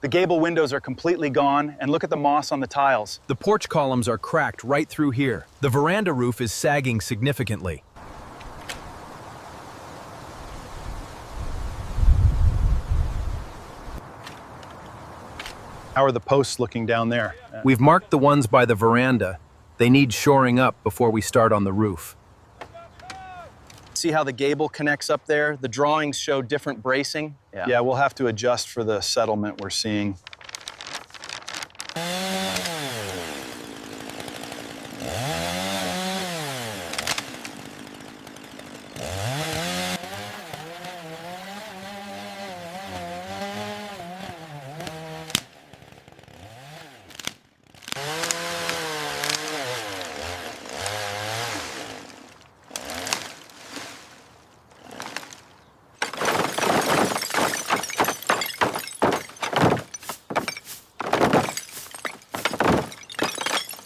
The gable windows are completely gone, and look at the moss on the tiles. The porch columns are cracked right through here. The veranda roof is sagging significantly. How are the posts looking down there? We've marked the ones by the veranda. They need shoring up before we start on the roof. See how the gable connects up there? The drawings show different bracing. Yeah, we'll have to adjust for the settlement we're seeing.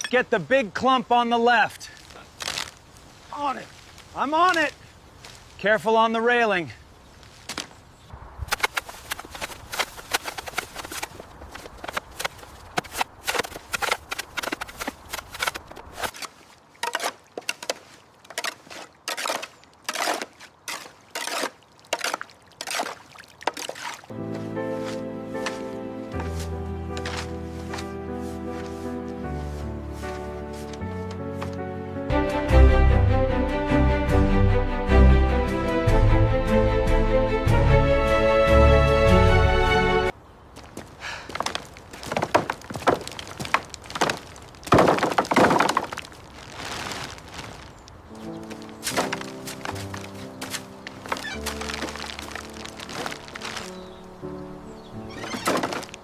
Get the big clump on the left. On it. I'm on it. Careful on the railing.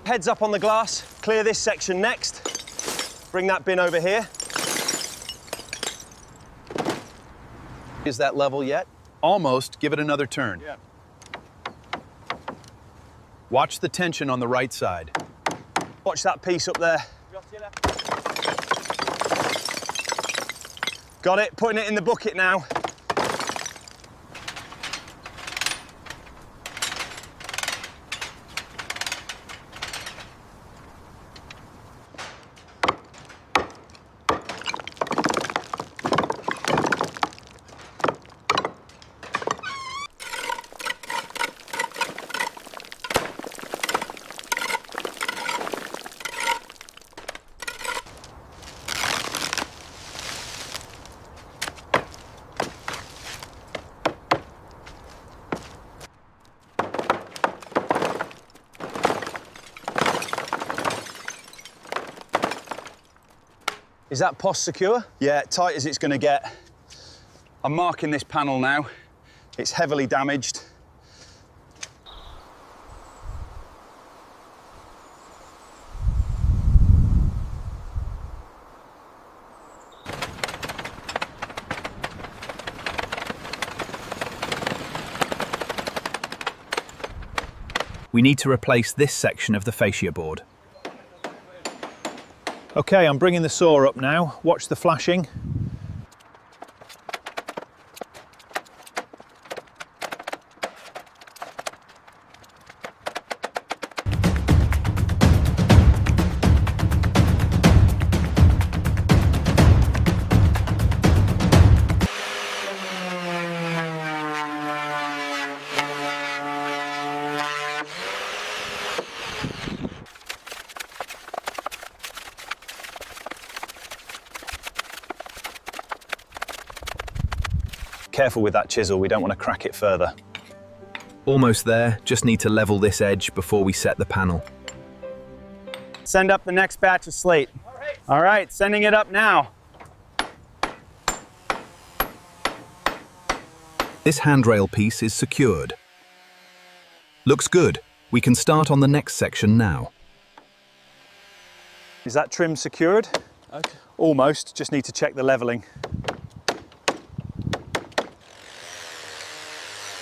Heads up on the glass. Clear this section next. Bring that bin over here. Is that level yet? Almost. Give it another turn. Yeah. Watch the tension on the right side. Watch that piece up there. Got it. Putting it in the bucket now. Is that post secure? Yeah, tight as it's going to get. I'm marking this panel now. It's heavily damaged. We need to replace this section of the fascia board. Okay, I'm bringing the saw up now. Watch the flashing. Careful with that chisel, we don't want to crack it further. Almost there, just need to level this edge before we set the panel. Send up the next batch of slate. All right, sending it up now. This handrail piece is secured. Looks good. We can start on the next section now. Is that trim secured? Okay. Almost, just need to check the leveling.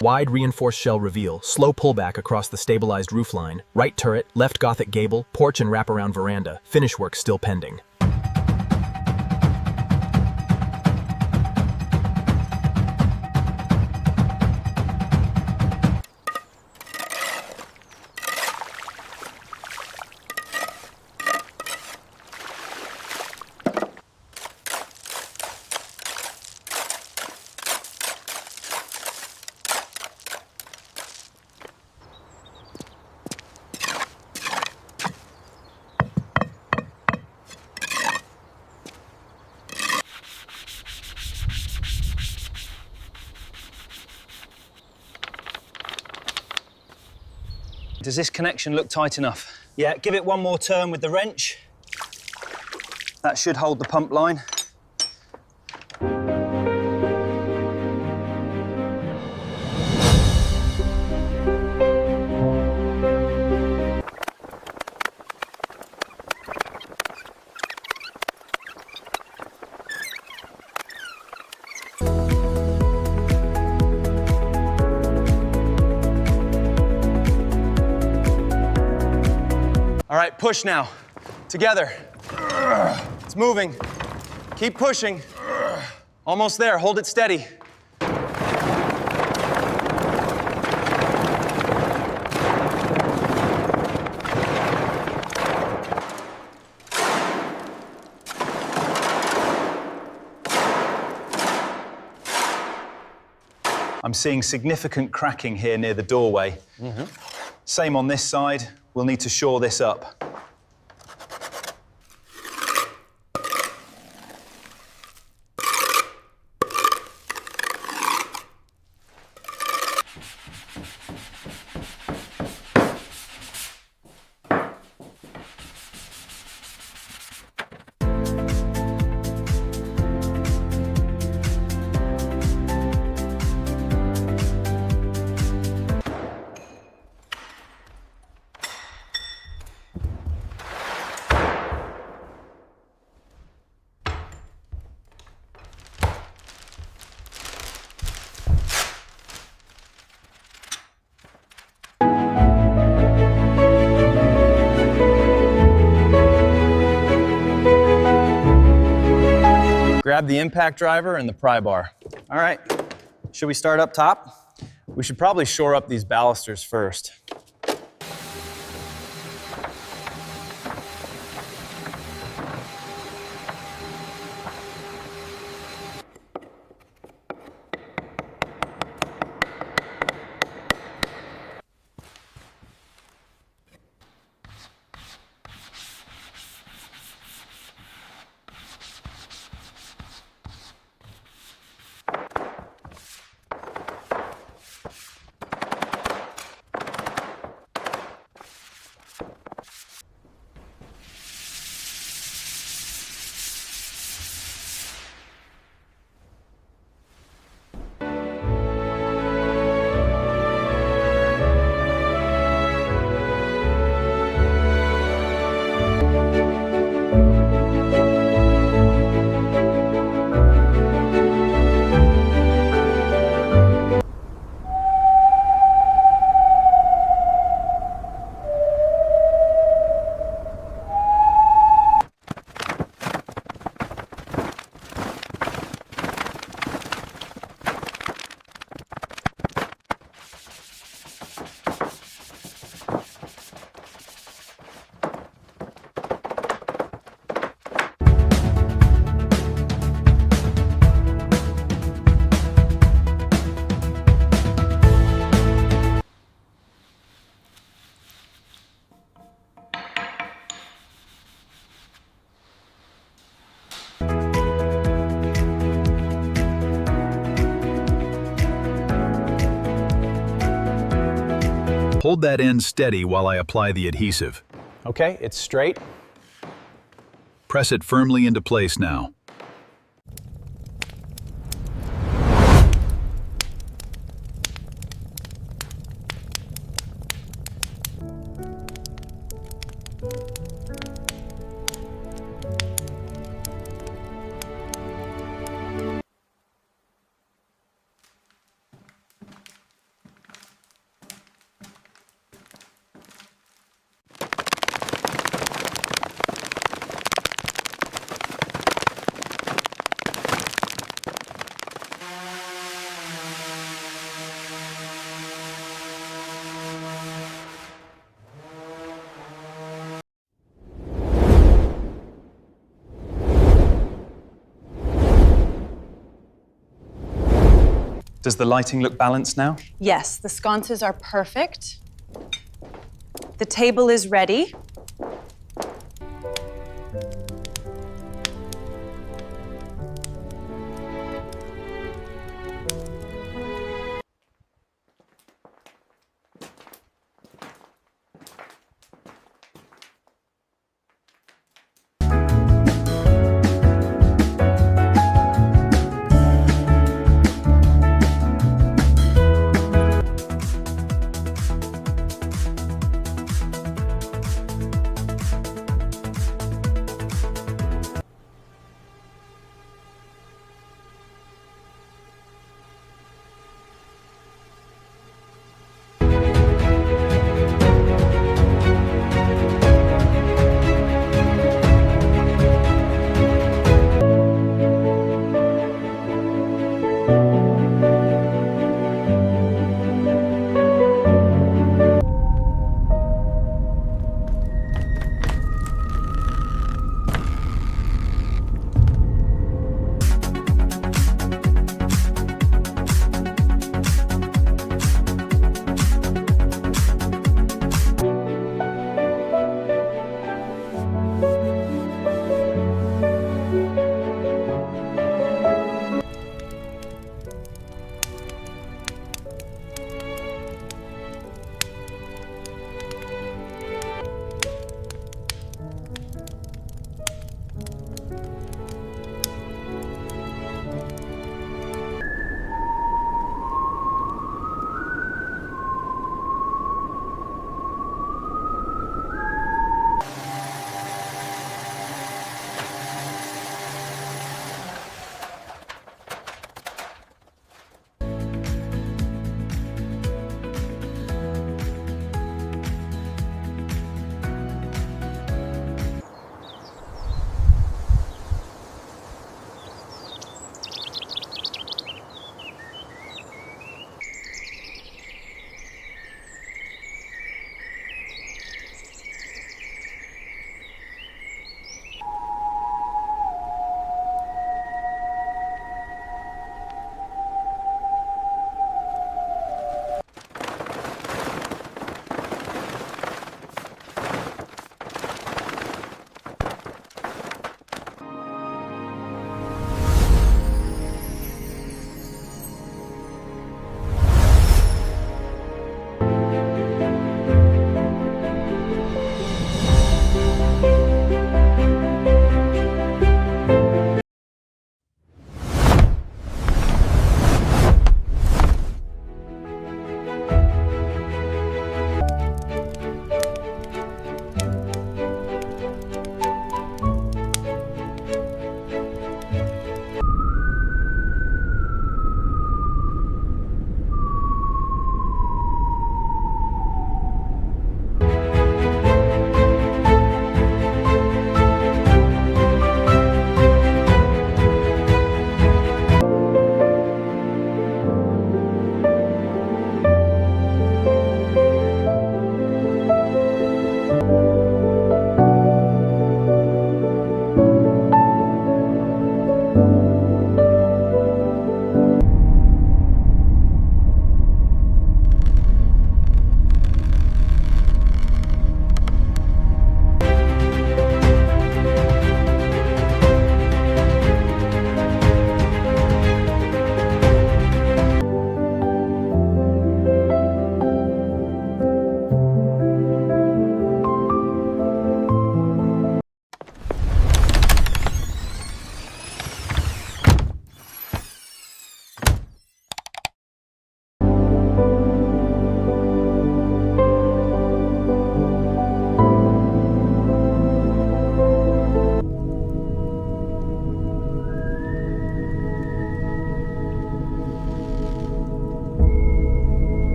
Wide reinforced shell reveal, slow pullback across the stabilized roofline, right turret, left Gothic gable, porch and wraparound veranda, finish work still pending. Does this connection look tight enough? Yeah, give it one more turn with the wrench. That should hold the pump line. All right, push now. Together. It's moving. Keep pushing. Almost there. Hold it steady. I'm seeing significant cracking here near the doorway. Same on this side. We'll need to shore this up. Grab the impact driver and the pry bar. All right, should we start up top? We should probably shore up these balusters first. Hold that end steady while I apply the adhesive. Okay, it's straight. Press it firmly into place now. Does the lighting look balanced now? Yes, the sconces are perfect. The table is ready.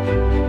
it.